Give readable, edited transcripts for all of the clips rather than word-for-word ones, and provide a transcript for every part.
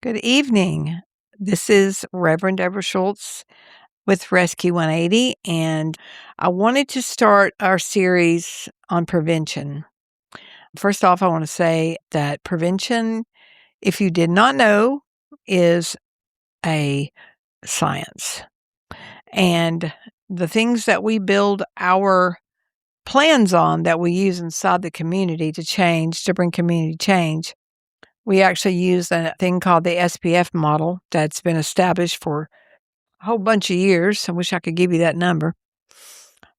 Good evening. This is Reverend Deborah Schultz with Rescue 180, and I wanted to start our series on prevention. First off, I want to say that prevention, if you did not know, is a science. And the things that we build our plans on that we use inside the community to bring community change, we actually use a thing called the SPF model that's been established for a whole bunch of years. I wish I could give you that number.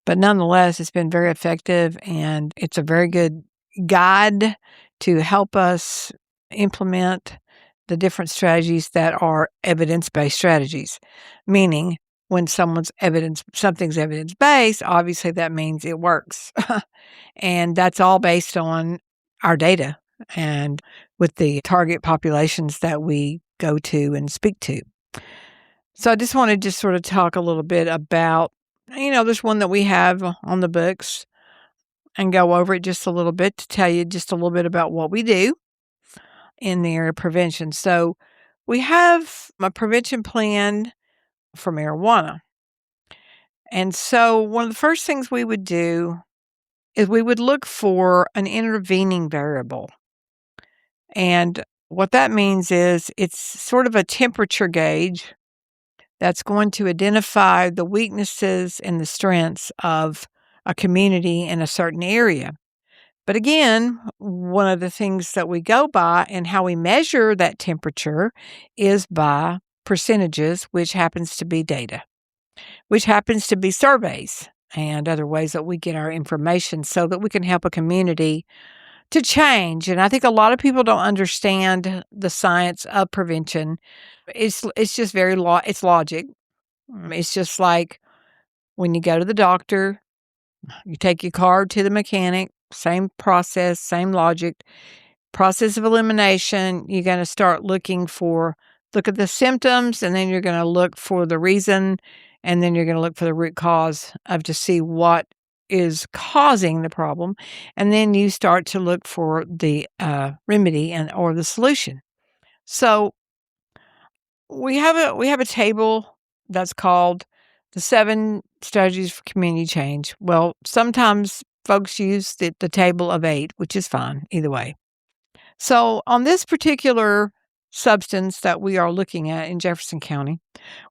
But nonetheless, it's been very effective and it's a very good guide to help us implement the different strategies that are evidence-based strategies. Meaning when something's evidence-based, obviously that means it works. And that's all based on our data and with the target populations that we go to and speak to. So I just wanted to sort of talk a little bit about, there's one that we have on the books and go over it just a little bit to tell you just a little bit about what we do in the area of prevention. So we have a prevention plan for marijuana. And so one of the first things we would do is we would look for an intervening variable. And what that means is it's sort of a temperature gauge that's going to identify the weaknesses and the strengths of a community in a certain area. But again, one of the things that we go by and how we measure that temperature is by percentages, which happens to be data, which happens to be surveys and other ways that we get our information so that we can help a community to change. And I think a lot of people don't understand the science of prevention. It's just it's logic. It's just like when you go to the doctor, you take your car to the mechanic, same process, same logic. Process of elimination, you're going to start look at the symptoms, and then you're going to look for the reason, and then you're going to look for the root cause to see what is causing the problem. And then you start to look for the remedy or the solution. So we have a table that's called the 7 strategies for community change. Well, sometimes folks use the table of 8, which is fine either way. So on this particular substance that we are looking at in Jefferson County,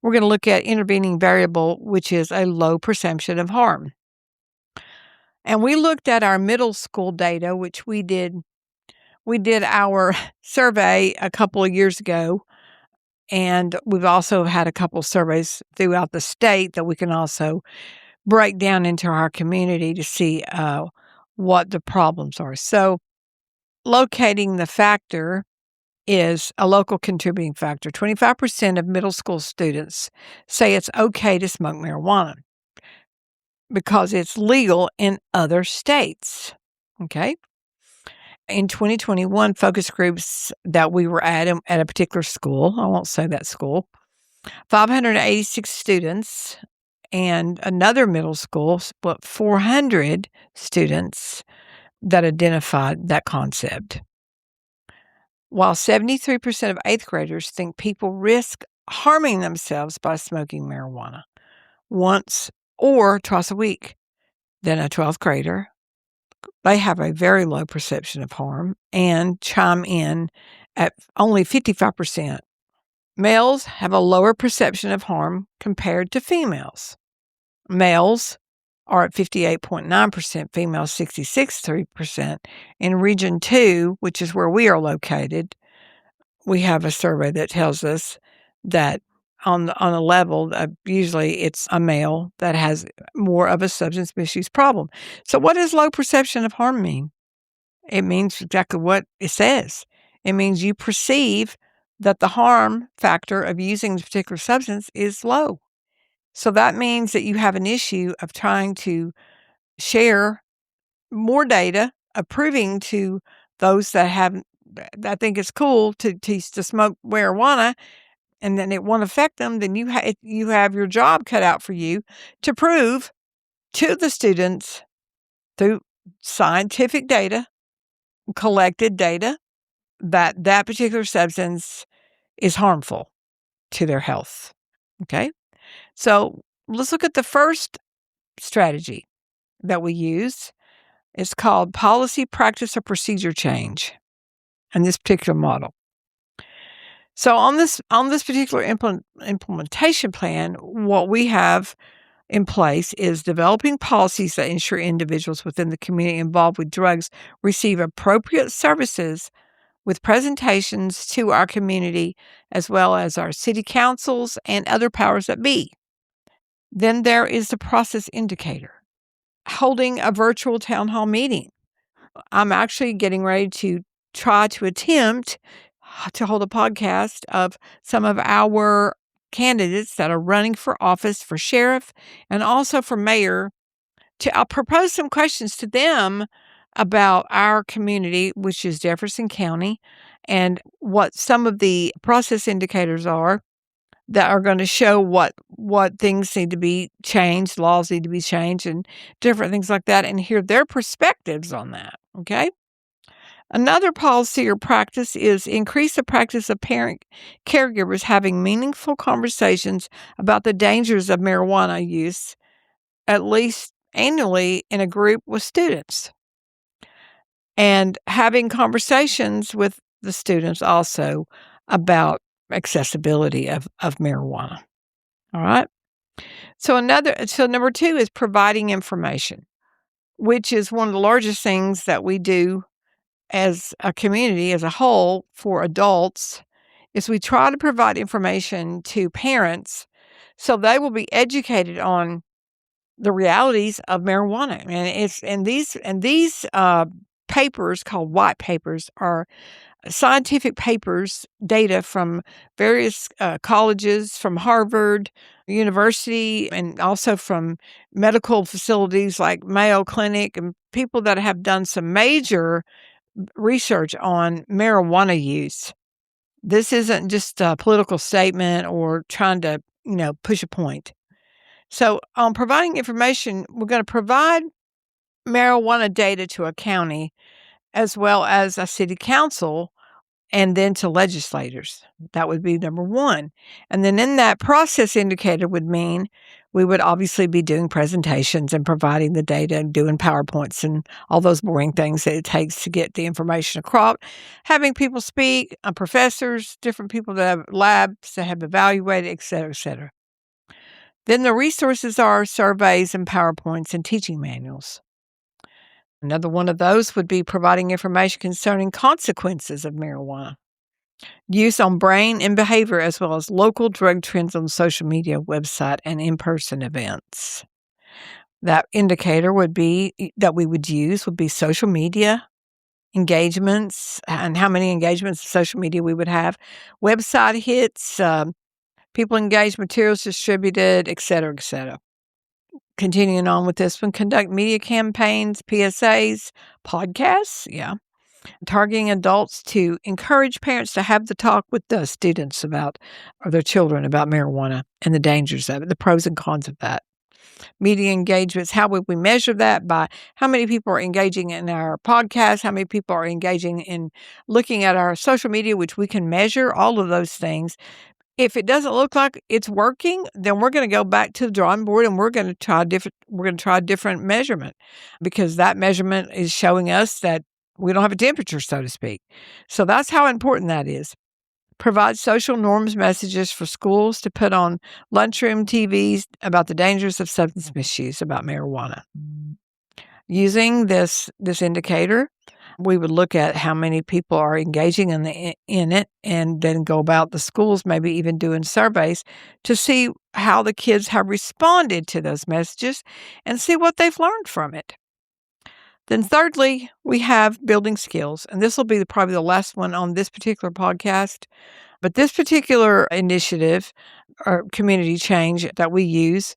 we're going to look at intervening variable, which is a low perception of harm. And we looked at our middle school data, which we did our survey a couple of years ago. And we've also had a couple of surveys throughout the state that we can also break down into our community to see what the problems are. So locating the factor is a local contributing factor. 25% of middle school students say it's okay to smoke marijuana because it's legal in other states. Okay. In 2021, focus groups that we were at a particular school, I won't say that school, 586 students, and another middle school, 400 students that identified that concept. While 73% of 8th graders think people risk harming themselves by smoking marijuana once or twice a week, then a 12th grader, they have a very low perception of harm and chime in at only 55%. Males have a lower perception of harm compared to females. Males are at 58.9%, females 66.3%. In Region 2, which is where we are located, we have a survey that tells us that on a level, usually it's a male that has more of a substance misuse problem. So what does low perception of harm mean? It means exactly what it says. It means you perceive that the harm factor of using this particular substance is low. So that means that you have an issue of trying to share more data, proving to those that think it's cool to smoke marijuana, and then it won't affect them, then you have your job cut out for you to prove to the students through scientific data, collected data, that particular substance is harmful to their health. Okay? So let's look at the first strategy that we use. It's called policy, practice, or procedure change in this particular model. So on this particular implementation plan, what we have in place is developing policies that ensure individuals within the community involved with drugs receive appropriate services with presentations to our community as well as our city councils and other powers that be. Then there is the process indicator, holding a virtual town hall meeting. I'm actually getting ready to try to attempt to hold a podcast of some of our candidates that are running for office for sheriff and also for mayor. I'll propose some questions to them about our community, which is Jefferson County, and what some of the process indicators are that are going to show what things need to be changed, laws need to be changed, and different things like that, and hear their perspectives on that, okay? Another policy or practice is increase the practice of parent caregivers having meaningful conversations about the dangers of marijuana use, at least annually in a group with students. And having conversations with the students also about accessibility of marijuana. All right. So number 2 is providing information, which is one of the largest things that we do as a community as a whole for adults, is we try to provide information to parents so they will be educated on the realities of marijuana. And these papers called white papers are scientific papers, data from various colleges, from Harvard University, and also from medical facilities like Mayo Clinic, and people that have done some major research on marijuana use. This isn't just a political statement or trying to, push a point. So on providing information, we're going to provide marijuana data to a county as well as a city council and then to legislators. That would be number 1. And then in that process indicator would mean we would obviously be doing presentations and providing the data and doing PowerPoints and all those boring things that it takes to get the information across, having people speak, professors, different people that have labs that have evaluated, et cetera, et cetera. Then the resources are surveys and PowerPoints and teaching manuals. Another one of those would be providing information concerning consequences of marijuana, use on brain and behavior, as well as local drug trends on social media, website, and in-person events. That indicator would be that we would use would be social media engagements and how many engagements of social media we would have, website hits, people engaged, materials distributed, et cetera, et cetera. Continuing on with this one, conduct media campaigns, PSAs, podcasts, targeting adults to encourage parents to have the talk with the students about, or their children about marijuana and the dangers of it, the pros and cons of that. Media engagements, how would we measure that? By how many people are engaging in our podcast, how many people are engaging in looking at our social media, which we can measure, all of those things. If it doesn't look like it's working, then we're going to go back to the drawing board and we're going to try a different measurement, because that measurement is showing us that we don't have a temperature, so to speak. So that's how important that is. Provide social norms messages for schools to put on lunchroom TVs about the dangers of substance misuse about marijuana. Using this indicator, we would look at how many people are engaging in it, and then go about the schools, maybe even doing surveys to see how the kids have responded to those messages and see what they've learned from it. Then thirdly, we have building skills, and this will be probably the last one on this particular podcast. But this particular initiative or community change that we use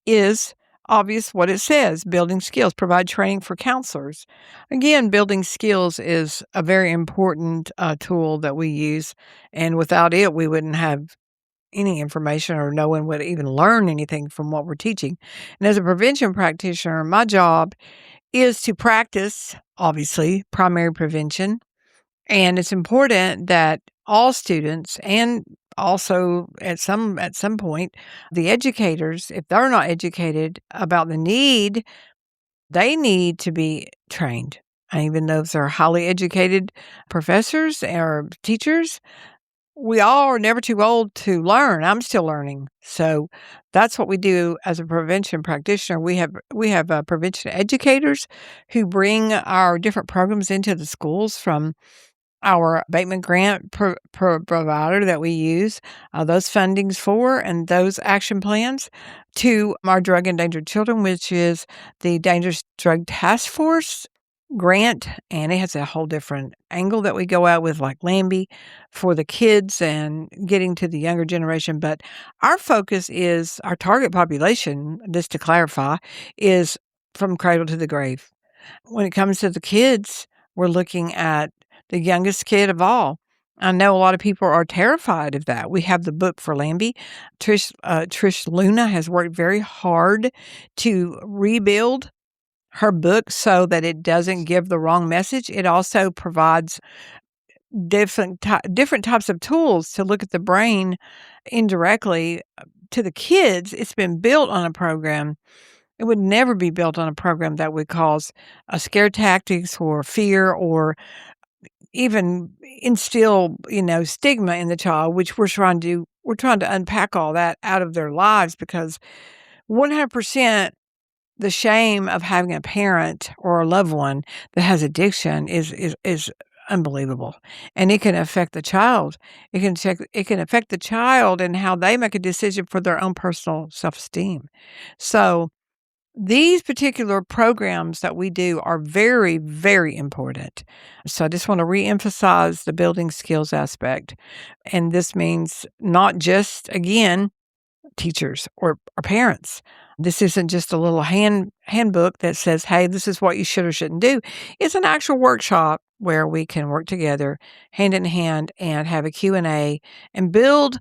is obvious what it says, building skills, provide training for counselors. Again, building skills is a very important tool that we use, and without it, we wouldn't have any information, or no one would even learn anything from what we're teaching. And as a prevention practitioner, my job is to practice, obviously, primary prevention, and it's important that all students and also at some point, the educators, if they're not educated about the need, they need to be trained. And even those are highly educated professors or teachers, we all are never too old to learn. I'm still learning. So that's what we do as a prevention practitioner. We have prevention educators who bring our different programs into the schools from our abatement grant provider that we use those fundings for and those action plans to our drug endangered children, which is the Dangerous Drug Task Force grant. And it has a whole different angle that we go out with, like Lambie, for the kids and getting to the younger generation. But our focus is our target population, just to clarify, is from cradle to the grave. When it comes to the kids, we're looking at the youngest kid of all. I know a lot of people are terrified of that. We have the book for Lambie. Trish Luna has worked very hard to rebuild her book so that it doesn't give the wrong message. It also provides different types of tools to look at the brain indirectly to the kids. It's been built on a program. It would never be built on a program that would cause a scare tactics or fear or even instill, stigma in the child, which we're trying to unpack all that out of their lives, because 100% the shame of having a parent or a loved one that has addiction is unbelievable. And it can affect the child. It can affect the child and how they make a decision for their own personal self-esteem. So these particular programs that we do are very, very important. So I just want to reemphasize the building skills aspect. And this means not just, again, teachers or parents. This isn't just a little handbook that says, hey, this is what you should or shouldn't do. It's an actual workshop where we can work together hand in hand and have a Q&A and build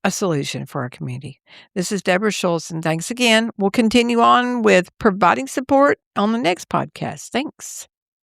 a solution for our community. This is Deborah Schultz, and thanks again. We'll continue on with providing support on the next podcast. Thanks.